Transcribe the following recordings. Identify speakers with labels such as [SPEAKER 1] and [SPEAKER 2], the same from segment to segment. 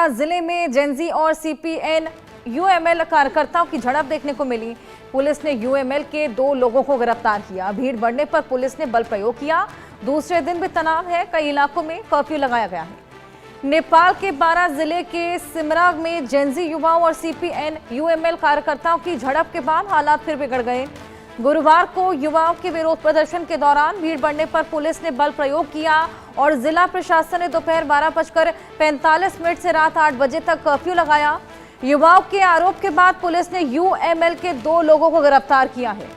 [SPEAKER 1] जिले में जेनजी और सीपीएन यूएमएल कार्यकर्ताओं की झड़प देखने को मिली। पुलिस ने यूएमएल के 2 लोगों को गिरफ्तार किया। भीड़ बढ़ने पर पुलिस ने बल प्रयोग किया। दूसरे दिन भी तनाव है, कई इलाकों में कर्फ्यू लगाया गया है। नेपाल के बारा जिले के सिमराग में जेनजी युवाओं और सीपीएन यूएमएल कार्यकर्ताओं की झड़प के बाद हालात फिर बिगड़ गए। गुरुवार को युवाओं के विरोध प्रदर्शन के दौरान भीड़ बढ़ने पर पुलिस ने बल प्रयोग किया और जिला प्रशासन ने दोपहर 12:45 से रात 8 बजे तक कर्फ्यू लगाया। युवाओं के आरोप के बाद पुलिस ने यूएमएल के 2 लोगों को गिरफ्तार किया है।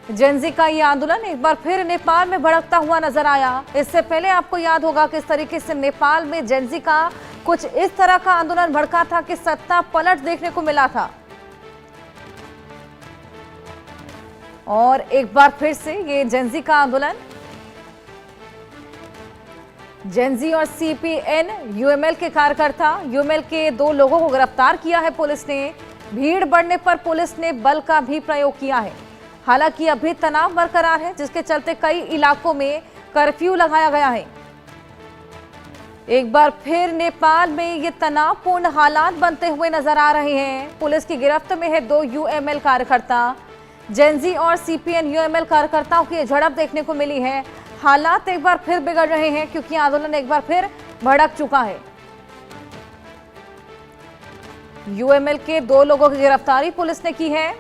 [SPEAKER 1] जेनजी का ये आंदोलन एक बार फिर नेपाल में भड़कता हुआ नजर आया। इससे पहले आपको याद होगा किस तरीके से नेपाल में जेनजी का कुछ इस तरह का आंदोलन भड़का था कि सत्ता पलट देखने को मिला था। और एक बार फिर से ये जेनजी का आंदोलन, जेनजी और सीपीएन यूएमएल के कार्यकर्ता, यूएमएल के 2 लोगों को गिरफ्तार किया है पुलिस ने। भीड़ बढ़ने पर पुलिस ने बल का भी प्रयोग किया है। हालांकि अभी तनाव बरकरार है, जिसके चलते कई इलाकों में कर्फ्यू लगाया गया है। एक बार फिर नेपाल में ये तनावपूर्ण हालात बनते हुए नजर आ रहे हैं। पुलिस की गिरफ्त में है 2 यूएमएल कार्यकर्ता। जेनजी और सीपीएन यूएमएल कार्यकर्ताओं की झड़प देखने को मिली है। हालात एक बार फिर बिगड़ रहे हैं क्योंकि आंदोलन एक बार फिर भड़क चुका है। यूएमएल के 2 लोगों की गिरफ्तारी पुलिस ने की है।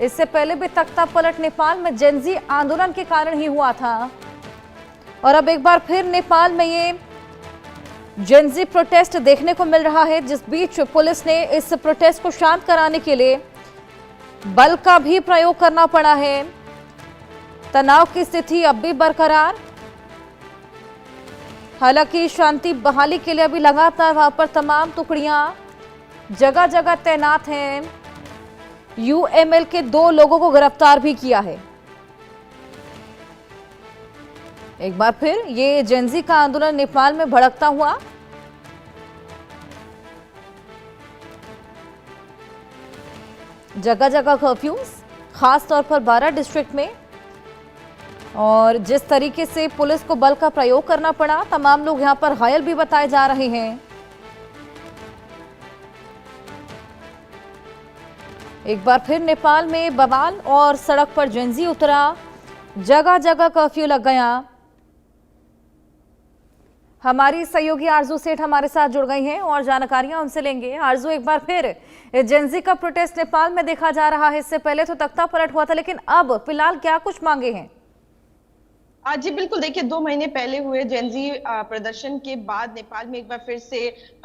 [SPEAKER 1] इससे पहले भी तख्ता पलट नेपाल में जेनजी आंदोलन के कारण ही हुआ था और अब एक बार फिर नेपाल में ये जेनजी प्रोटेस्ट देखने को मिल रहा है, जिस बीच पुलिस ने इस प्रोटेस्ट को शांत कराने के लिए बल का भी प्रयोग करना पड़ा है। तनाव की स्थिति अब भी बरकरार। हालांकि शांति बहाली के लिए अभी लगातार वहां पर तमाम टुकड़ियां जगह जगह तैनात हैं। यूएमएल के 2 लोगों को गिरफ्तार भी किया है। एक बार फिर ये जेनजी का आंदोलन नेपाल में भड़कता हुआ जगह जगह कर्फ्यूज, खास तौर पर बारा डिस्ट्रिक्ट में, और जिस तरीके से पुलिस को बल का प्रयोग करना पड़ा, तमाम लोग यहां पर घायल भी बताए जा रहे हैं। एक बार फिर नेपाल में बवाल और सड़क पर जेनजी उतरा, जगह जगह कर्फ्यू लग गया। हमारी सहयोगी आरजू सेठ हमारे साथ जुड़ गई हैं और जानकारियां उनसे लेंगे। आरजू, एक बार फिर जेनजी का प्रोटेस्ट नेपाल में देखा जा रहा है। इससे पहले तो तख्ता पलट हुआ था, लेकिन अब फिलहाल क्या कुछ मांगे हैं?
[SPEAKER 2] जी बिल्कुल, देखिए 2 महीने पहले हुए जेनजी प्रदर्शन के बाद नेपाल में एक बार फिर से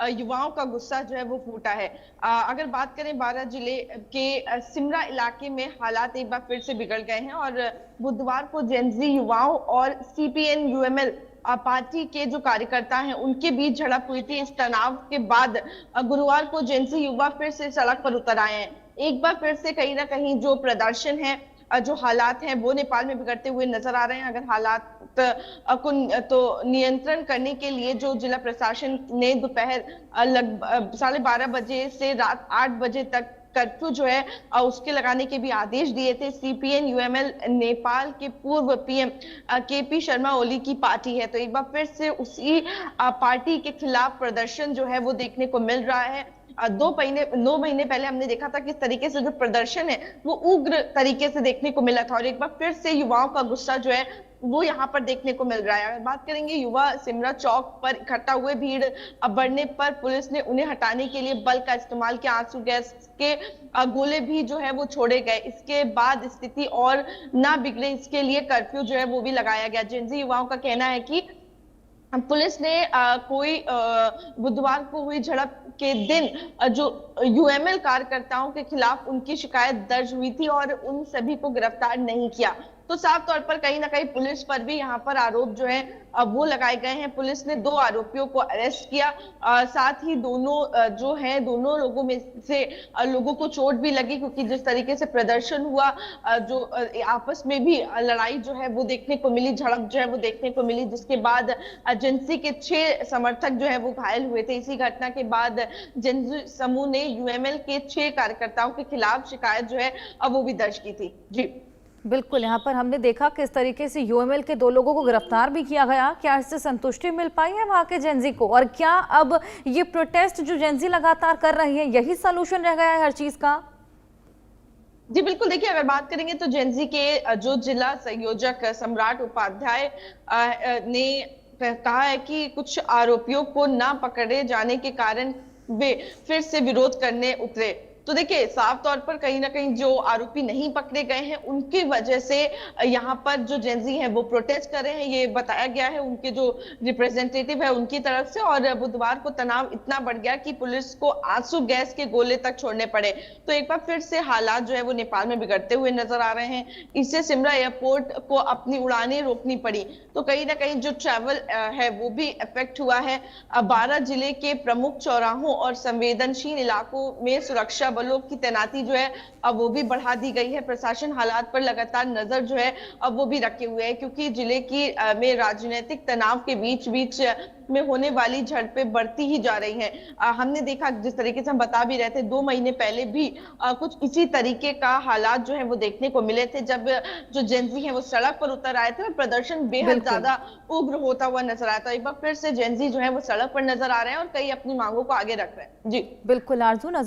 [SPEAKER 2] युवाओं का गुस्सा जो है वो फूटा है। अगर बात करें बारा जिले के सिमरा इलाके में हालात एक बार फिर से बिगड़ गए हैं और बुधवार को जेनजी युवाओं और सीपीएन यूएमएल पार्टी के जो कार्यकर्ता हैं उनके बीच झड़प हुई थी। इस तनाव के बाद गुरुवार को जेनजी युवा फिर से सड़क पर उतर आए हैं। एक बार फिर से कहीं ना कहीं जो प्रदर्शन है, जो हालात हैं वो नेपाल में बिगड़ते हुए नजर आ रहे हैं। अगर हालात को तो नियंत्रण करने के लिए जो जिला प्रशासन ने दोपहर 12:30 बजे से रात 8 बजे तक कर्फ्यू जो है उसके लगाने के भी आदेश दिए थे। सीपीएन यूएमएल नेपाल के पूर्व पीएम केपी शर्मा ओली की पार्टी है, तो एक बार फिर से उसी पार्टी के खिलाफ प्रदर्शन जो है वो देखने को मिल रहा है। 9 महीने पहले हमने देखा था किस तरीके से जो प्रदर्शन है वो उग्र तरीके से देखने को मिला था और एक बार फिर से युवाओं का गुस्सा जो है वो यहाँ पर देखने को मिल रहा है। अगर बात करेंगे युवा सिमरा चौक पर इकट्ठा हुए, भीड़ बढ़ने पर पुलिस ने उन्हें हटाने के लिए बल का इस्तेमाल किया। आंसू गैस के गोले भी जो है वो छोड़े गए। इसके बाद स्थिति और ना बिगड़े इसके लिए कर्फ्यू जो है वो भी लगाया गया। जेनजी युवाओं का कहना है कि पुलिस ने बुधवार को हुई झड़प के दिन जो यूएमएल कार्यकर्ताओं के खिलाफ उनकी शिकायत दर्ज हुई थी और उन सभी को गिरफ्तार नहीं किया। तो साफ तौर पर कहीं ना कहीं पुलिस पर भी यहाँ पर आरोप जो है वो लगाए गए हैं। पुलिस ने 2 आरोपियों को अरेस्ट किया। साथ ही दोनों लोगों में से लोगों को चोट भी लगी, क्योंकि जिस तरीके से प्रदर्शन हुआ, जो आपस में भी लड़ाई जो है वो देखने को मिली, झड़प जो है वो देखने को मिली, जिसके बाद जेनजी के 6 समर्थक जो है वो घायल हुए थे। इसी घटना के बाद जेनजी समूह ने यूएमएल के 6 कार्यकर्ताओं के खिलाफ शिकायत जो है वो भी दर्ज की थी। जी
[SPEAKER 1] बिल्कुल, यहाँ पर हमने देखा किस तरीके से यूएमएल के 2 लोगों को गिरफ्तार भी किया गया। क्या इससे संतुष्टि मिल पाई है वहाँ के जेनजी को? और क्या अब ये प्रोटेस्ट जो जेनजी लगातार कर रही है, यही सॉल्यूशन रह गया है हर चीज का?
[SPEAKER 2] जी बिल्कुल, देखिए अगर बात करेंगे तो जेनजी के जो जिला संयोजक सम्राट उपाध्याय ने कहा है कि कुछ आरोपियों को ना पकड़े जाने के कारण वे फिर से विरोध करने उतरे। तो देखिए साफ तौर पर कहीं ना कहीं जो आरोपी नहीं पकड़े गए हैं उनकी वजह से यहाँ पर जो जेनजी हैं वो प्रोटेस्ट कर रहे हैं, ये बताया गया है उनके जो रिप्रेजेंटेटिव है उनकी तरफ से। और बुधवार को तनाव इतना बढ़ गया कि पुलिस को आंसू गैस के गोले तक छोड़ने पड़े। तो एक बार फिर से हालात जो है वो नेपाल में बिगड़ते हुए नजर आ रहे हैं। इससे सिमरा एयरपोर्ट को अपनी उड़ानें रोकनी पड़ी। तो कहीं ना कहीं जो ट्रैवल है वो भी इफेक्ट हुआ है। 12 जिले के प्रमुख चौराहों और संवेदनशील इलाकों में सुरक्षा बलों की तैनाती जो है अब वो भी बढ़ा दी गई है। प्रशासन हालात पर लगातार नजर जो है अब वो भी रखे हुए है, क्योंकि जिले की में राजनीतिक तनाव के बीच बीच में होने वाली झड़पें बढ़ती ही जा रही हैं। हमने देखा जिस तरीके से हम बता भी रहे थे 2 महीने पहले भी कुछ इसी तरीके का हालात जो है वो देखने को मिले थे, जब जो जेनजी है वो सड़क पर उतर आए थे और प्रदर्शन बेहद ज्यादा उग्र होता हुआ नजर आया था। एक बार फिर से जेनजी जो है वो सड़क पर नजर आ रहे हैं और कई अपनी मांगों को आगे रख रहे हैं। जी
[SPEAKER 1] बिल्कुल आरजू।